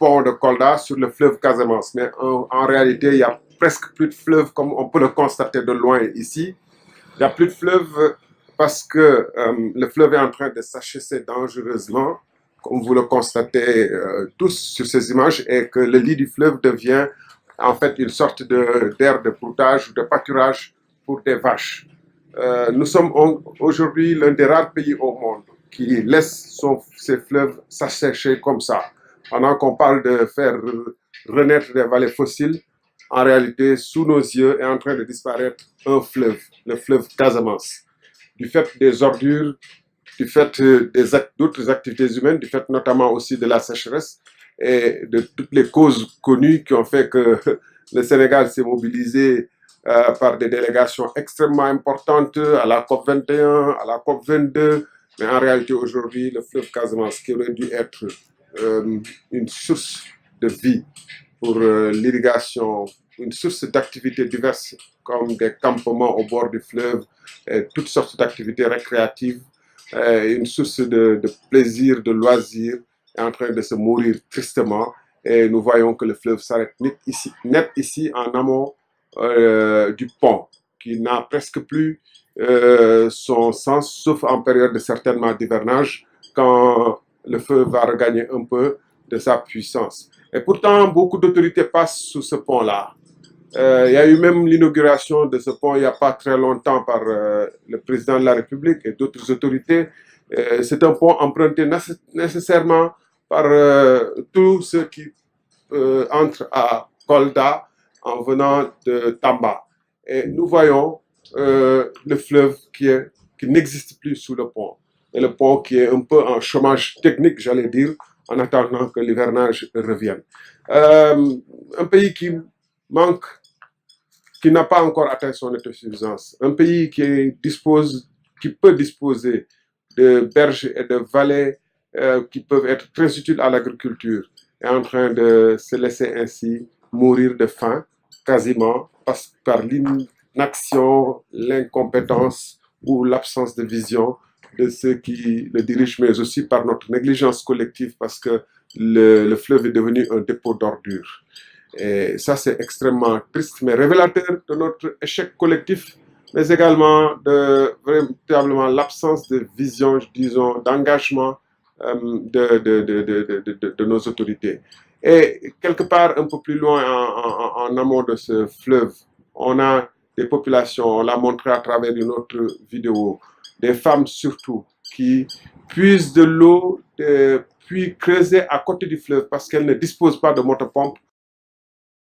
pont de Kolda sur le fleuve Casamance. Mais en réalité, il y a presque plus de fleuves comme on peut le constater de loin ici. Il n'y a plus de fleuves parce que le fleuve est en train de s'achasser dangereusement, comme vous le constatez tous sur ces images, et que le lit du fleuve devient en fait une sorte d'aire de broutage ou de pâturage pour des vaches. Nous sommes aujourd'hui l'un des rares pays au monde qui laisse ses fleuves s'assécher comme ça. Pendant qu'on parle de faire renaître des vallées fossiles, en réalité, sous nos yeux, est en train de disparaître un fleuve, le fleuve Casamance. Du fait des ordures, du fait d'autres activités humaines, du fait notamment aussi de la sécheresse et de toutes les causes connues qui ont fait que le Sénégal s'est mobilisé par des délégations extrêmement importantes à la COP 21, à la COP 22, mais en réalité aujourd'hui, le fleuve Casamance, qui aurait dû être une source de vie pour l'irrigation, une source d'activités diverses comme des campements au bord du fleuve, et toutes sortes d'activités récréatives, une source de plaisir, de loisirs, est en train de se mourir tristement. Et nous voyons que le fleuve s'arrête net ici en amont du pont, qui n'a presque plus son sens, sauf en période certainement d'hivernage, quand le feu va regagner un peu de sa puissance. Et pourtant, beaucoup d'autorités passent sous ce pont-là. Il y a eu même l'inauguration de ce pont il n'y a pas très longtemps par le président de la République et d'autres autorités. C'est un pont emprunté nécessairement par tous ceux qui entrent à Kolda en venant de Tamba. Et nous voyons le fleuve qui n'existe plus sous le pont. Et le pont qui est un peu en chômage technique, j'allais dire, en attendant que l'hivernage revienne. Un pays qui manque, qui n'a pas encore atteint son autosuffisance. Un pays qui peut disposer de berges et de vallées qui peuvent être très utiles à l'agriculture, est en train de se laisser ainsi mourir de faim, quasiment, par l'inaction, l'incompétence ou l'absence de vision de ceux qui le dirigent, mais aussi par notre négligence collective, parce que le fleuve est devenu un dépôt d'ordures. Et ça, c'est extrêmement triste, mais révélateur de notre échec collectif, mais également de véritablement l'absence de vision, disons, d'engagement de nos autorités. Et quelque part, un peu plus loin en amont de ce fleuve, on a des populations, on l'a montré à travers une autre vidéo, des femmes surtout, qui puisent de l'eau, puis creuser à côté du fleuve parce qu'elles ne disposent pas de motopompe